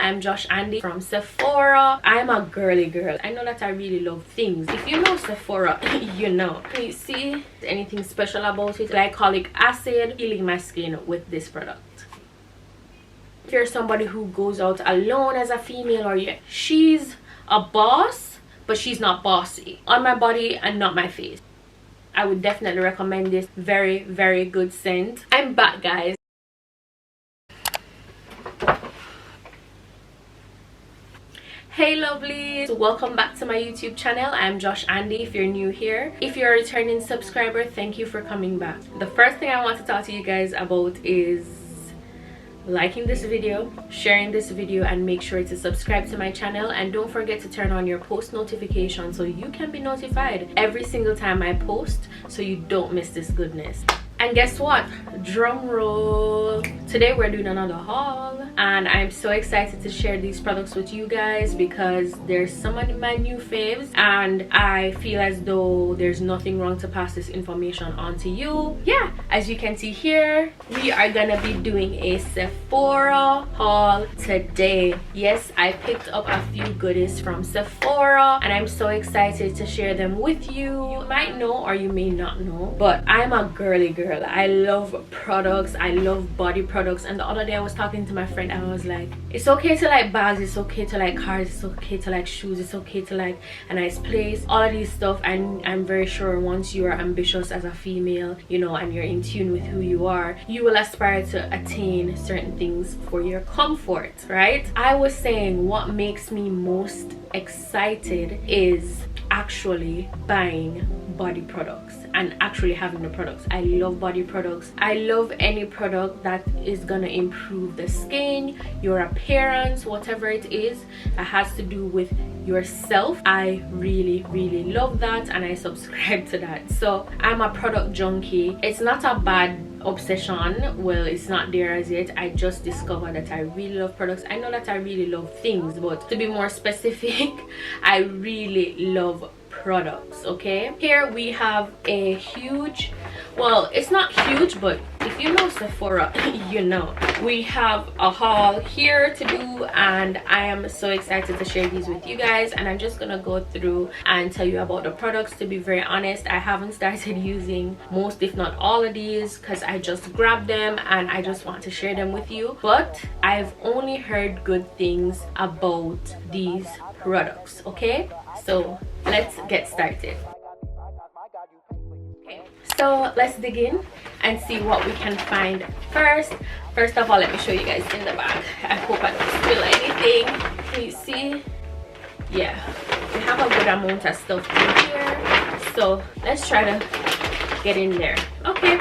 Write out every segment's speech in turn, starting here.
I'm Joshandy from Sephora. I'm a girly girl. I know that I really love things. If you know Sephora, you know. Can you see anything special about it? Glycolic acid, healing my skin with this product. If you're somebody who goes out alone as a female, or she's a boss but she's not bossy on my body and not my face, I would definitely recommend this. Very, very good scent. I'm back, guys. Hey lovelies, welcome back to my YouTube channel. I'm Joshandy if you're new here. If you're a returning subscriber, thank you for coming back. The first thing I want to talk to you guys about is liking this video, sharing this video, and make sure to subscribe to my channel, and don't forget to turn on your post notifications so you can be notified every single time I post, so you don't miss this goodness. And guess what? Drum roll. Today we're doing another haul, and I'm so excited to share these products with you guys because there's some of my new faves, and I feel as though there's nothing wrong to pass this information on to you. Yeah, as you can see here, we are gonna be doing a Sephora haul today. Yes, I picked up a few goodies from Sephora, and I'm so excited to share them with you. You might know or you may not know, but I'm a girly girl. I love products. I love body products. And the other day I was talking to my friend, and I was like, it's okay to like bags, it's okay to like cars, it's okay to like shoes, it's okay to like a nice place, all of these stuff. And I'm very sure once you are ambitious as a female, you know, and you're in tune with who you are, you will aspire to attain certain things for your comfort, right? I was saying what makes me most excited is actually buying body products and actually having the products. I love body products. I love any product that is gonna improve the skin, your appearance, whatever it is that has to do with yourself. I really, really love that, and I subscribe to that. So I'm a product junkie. It's not a bad obsession. Well, it's not there as yet. I just discovered that I really love products. I know that I really love things, but to be more specific, I really love products. Okay, here we have a huge, well, it's not huge, but if you know Sephora, you know, we have a haul here to do, and I am so excited to share these with you guys. And I'm just gonna go through and tell you about the products. To be very honest, I haven't started using most, if not all, of these because I just grabbed them and I just want to share them with you, but I've only heard good things about these products. Okay, so let's get started. Okay, so let's dig in and see what we can find first. First of all, let me show you guys in the bag. I hope I don't spill anything. Can you see? Yeah, we have a good amount of stuff in here, so let's try to get in there. Okay,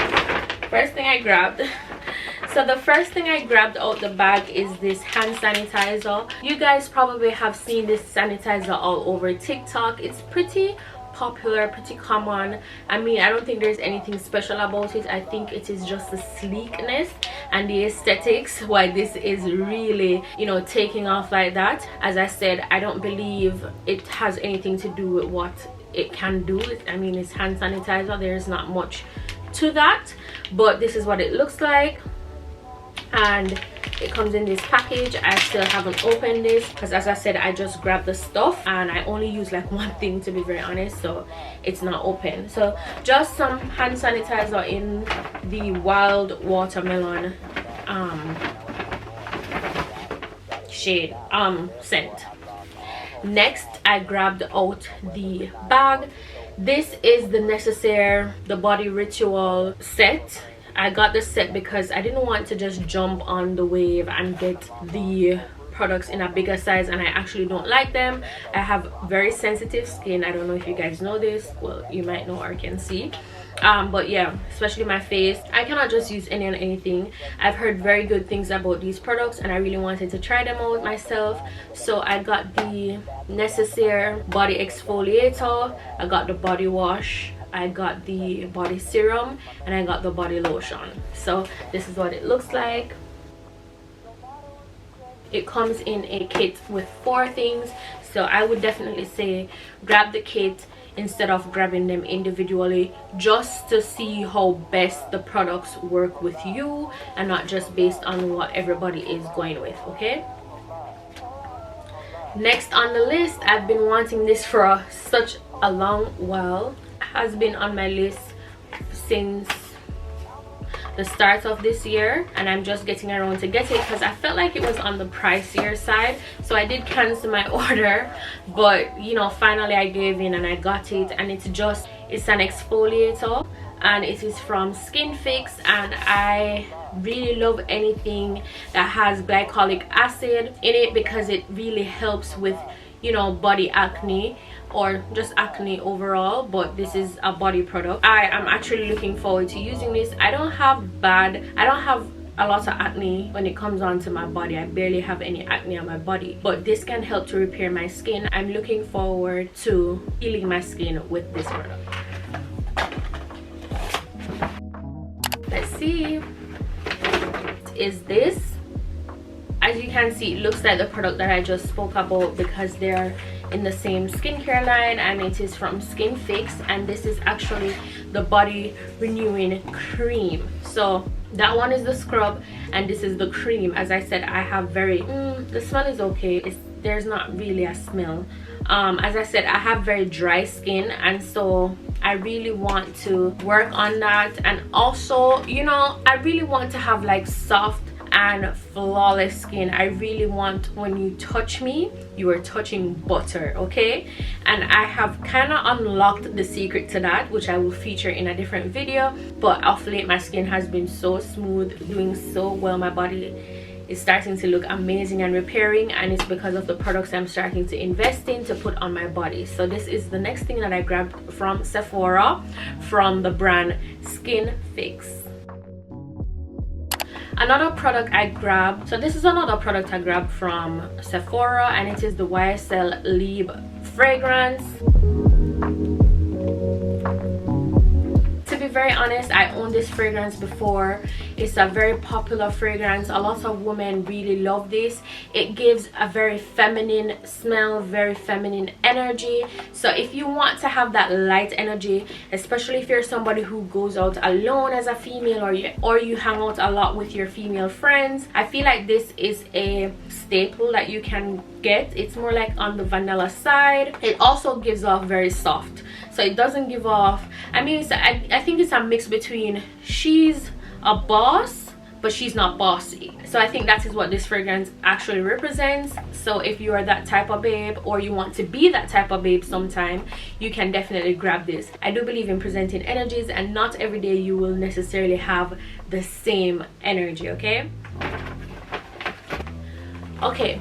first thing I grabbed. So the first thing I grabbed out the bag is this hand sanitizer. You guys probably have seen this sanitizer all over TikTok. It's pretty popular, pretty common. I mean, I don't think there's anything special about it. I think it is just the sleekness and the aesthetics why this is really, you know, taking off like that. As I said, I don't believe it has anything to do with what it can do. I mean, it's hand sanitizer. There's not much to that, but this is what it looks like. And it comes in this package. I still haven't opened this because, as I said, I just grabbed the stuff and I only use like one thing, to be very honest, so it's not open. So just some hand sanitizer in the wild watermelon shade scent. Next, I grabbed out the bag. This is the Necessaire the Body Ritual set. I got this set because I didn't want to just jump on the wave and get the products in a bigger size, and I actually don't like them. I have very sensitive skin. I don't know if you guys know this. Well, you might know or can see, but yeah, especially my face. I cannot just use any and anything. I've heard very good things about these products, and I really wanted to try them out myself. So I got the Necessaire body exfoliator, I got the body wash, I got the body serum, and I got the body lotion. So this is what it looks like. It comes in a kit with 4 things, so I would definitely say grab the kit instead of grabbing them individually, just to see how best the products work with you and not just based on what everybody is going with. Okay, Next on the list, I've been wanting this for such a long while. It has been on my list since the start of this year, and I'm just getting around to get it because I felt like it was on the pricier side, so I did cancel my order. But you know, finally I gave in and I got it, and it's an exfoliator, and it is from Skinfix, and I really love anything that has glycolic acid in it because it really helps with, you know, body acne or just acne overall. But this is a body product. I am actually looking forward to using this. I don't have a lot of acne when it comes onto my body. I barely have any acne on my body, but this can help to repair my skin. I'm looking forward to healing my skin with this product. Let's see. Is this, as you can see, it looks like the product that I just spoke about because they're in the same skincare line, and it is from Skinfix, and this is actually the body renewing cream. So that one is the scrub and this is the cream. As I said, I have very the smell is okay. There's not really a smell. As I said, I have very dry skin, and so I really want to work on that. And also, you know, I really want to have like soft and flawless skin. I really want, when you touch me, you are touching butter, okay? And I have kind of unlocked the secret to that, which I will feature in a different video. But of late, my skin has been so smooth, doing so well. My body is starting to look amazing and repairing, and it's because of the products I'm starting to invest in to put on my body. So this is the next thing that I grabbed from Sephora, from the brand Skinfix. Another product I grabbed, so this is another product I grabbed from Sephora, and it is the YSL Libre fragrance. To be very honest, I owned this fragrance before. It's a very popular fragrance. A lot of women really love this. It gives a very feminine smell, very feminine energy. So if you want to have that light energy, especially if you're somebody who goes out alone as a female, or you hang out a lot with your female friends, I feel like this is a staple that you can get. It's more like on the vanilla side. It also gives off very soft, so it doesn't give off, I mean, I think it's a mix between she's a boss but she's not bossy. So I think that is what this fragrance actually represents. So if you are that type of babe, or you want to be that type of babe sometime, you can definitely grab this. I do believe in presenting energies, and not every day you will necessarily have the same energy, okay? Okay.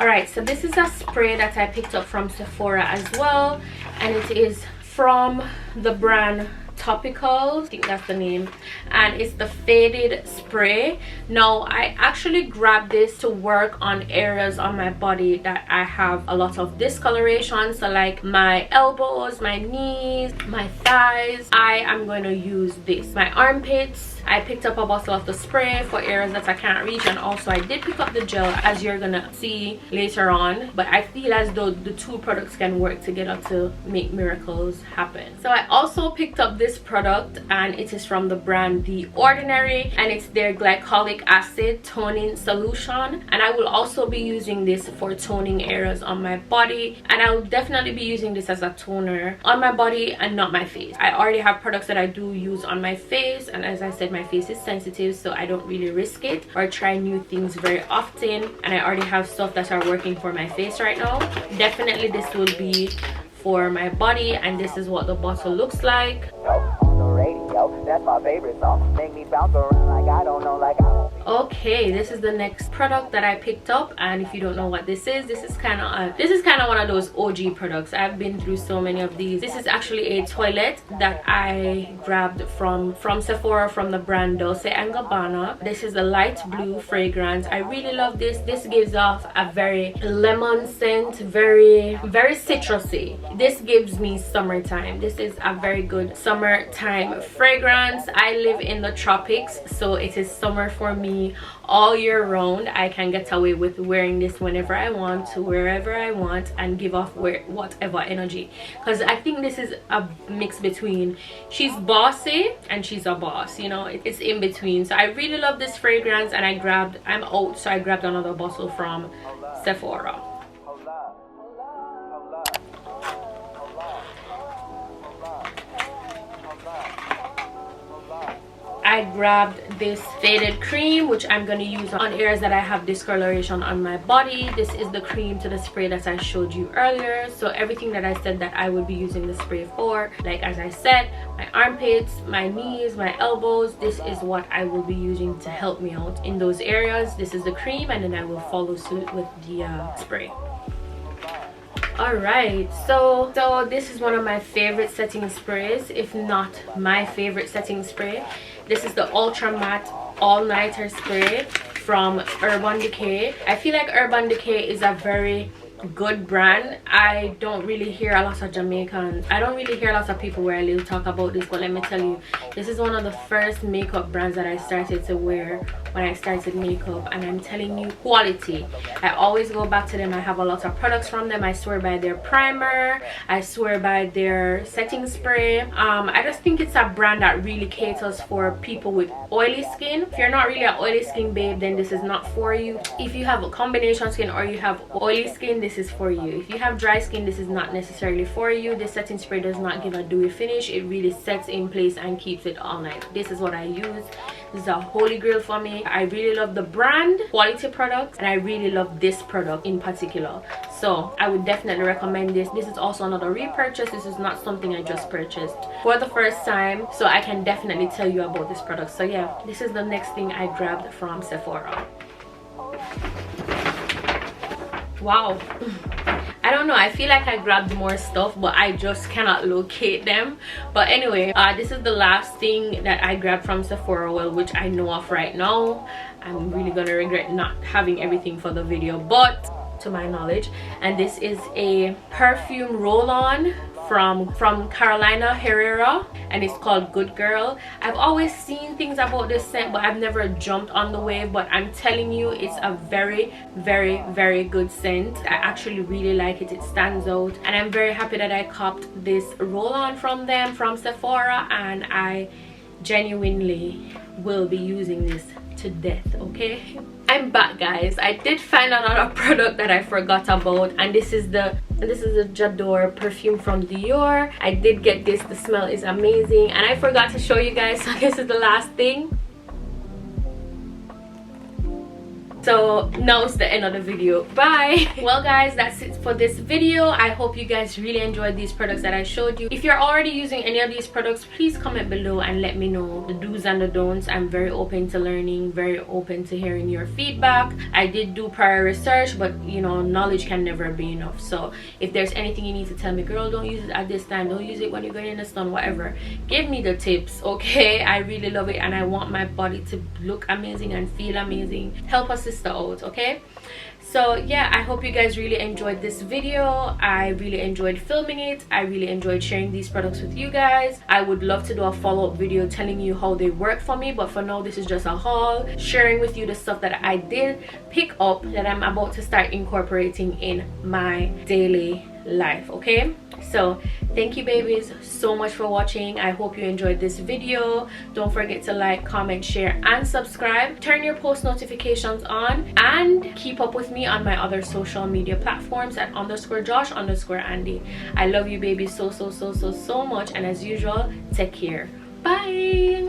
Alright, so this is a spray that I picked up from Sephora as well, and it is from the brand Topicals, I think that's the name, and it's the faded spray. Now I actually grabbed this to work on areas on my body that I have a lot of discoloration, so like my elbows, my knees, my thighs. I am going to use this. My armpits, I picked up a bottle of the spray for areas that I can't reach, and also I did pick up the gel, as you're gonna see later on. But I feel as though the two products can work together to make miracles happen. So I also picked up this product, and it is from the brand The Ordinary, and it's their glycolic acid toning solution. And I will also be using this for toning areas on my body, and I will definitely be using this as a toner on my body and not my face. I already have products that I do use on my face, and as I said, my face is sensitive, so I don't really risk it or try new things very often, and I already have stuff that are working for my face right now. Definitely this will be for my body, and this is what the bottle looks like. That's my favorite song. Make me bounce around like I don't know, like I don't. Okay, this is the next product that I picked up, and if you don't know what this is kind of one of those OG products. I've been through so many of these. This is actually a toilet that I grabbed from Sephora, from the brand Dolce Gabbana. This is a light blue fragrance. I really love this. This gives off a very lemon scent, very citrusy. This gives me summertime. This is a very good summertime fragrance. I live in the tropics, so it is summer for me me all year round. I can get away with wearing this whenever I want, wherever I want, and give off whatever energy, because I think this is a mix between she's bossy and she's a boss, you know. It's in between. So I really love this fragrance, and I'm out, so I grabbed another bottle from Sephora. I grabbed this faded cream, which I'm going to use on areas that I have discoloration on my body. This is the cream to the spray that I showed you earlier. So everything that I said that I would be using the spray for, like as I said, my armpits, my knees, my elbows, this is what I will be using to help me out in those areas. This is the cream, and then I will follow suit with the spray. Alright, so this is one of my favorite setting sprays, if not my favorite setting spray. This is the Ultra Matte All Nighter Spray from Urban Decay. I feel like Urban Decay is a very good brand. I don't really hear a lot of Jamaicans, I don't really hear a lot of people where I live talk about this, but let me tell you, this is one of the first makeup brands that I started to wear when I started makeup, and I'm telling you, quality. I always go back to them. I have a lot of products from them. I swear by their primer, I swear by their setting spray. I just think it's a brand that really caters for people with oily skin. If you're not really an oily skin babe, then this is not for you. If you have a combination skin or you have oily skin, this is for you. If you have dry skin, this is not necessarily for you. This setting spray does not give a dewy finish. It really sets in place and keeps it all night. This is what I use. This is a holy grail for me. I really love the brand, quality products, and I really love this product in particular. So I would definitely recommend this. This is also another repurchase. This is not something I just purchased for the first time, so I can definitely tell you about this product. So yeah, this is the next thing I grabbed from Sephora. Wow. I don't know, I feel like I grabbed more stuff, but I just cannot locate them. But anyway, this is the last thing that I grabbed from Sephora, well, which I know of right now. I'm really gonna regret not having everything for the video, but to my knowledge, and this is a perfume roll-on from Carolina Herrera, and it's called Good Girl. I've always seen things about this scent, but I've never jumped on the wave. But I'm telling you, it's a very, very, very good scent. I actually really like it. It stands out, and I'm very happy that I copped this roll-on from them, from Sephora, and I genuinely will be using this to death. Okay, I'm back, guys. I did find another product that I forgot about, and this is the J'adore perfume from Dior. I did get this. The smell is amazing, and I forgot to show you guys, so this is the last thing. So now it's the end of the video. Bye. Well guys, that's it for this video. I hope you guys really enjoyed these products that I showed you. If you're already using any of these products, please comment below and let me know the do's and the don'ts. I'm very open to learning, very open to hearing your feedback. I did do prior research, but you know, knowledge can never be enough. So if there's anything you need to tell me, girl, don't use it at this time, don't use it when you're going in the sun, whatever, give me the tips, okay? I really love it, and I want my body to look amazing and feel amazing. Help us sister out, okay? So yeah, I hope you guys really enjoyed this video. I really enjoyed filming it. I really enjoyed sharing these products with you guys. I would love to do a follow-up video telling you how they work for me, but for now this is just a haul, sharing with you the stuff that I did pick up that I'm about to start incorporating in my daily life, okay? So thank you babies so much for watching. I hope you enjoyed this video. Don't forget to like, comment, share, and subscribe. Turn your post notifications on, and keep up with me on my other social media platforms at _Josh_Andy. I love you babies so much, and as usual, take care. Bye.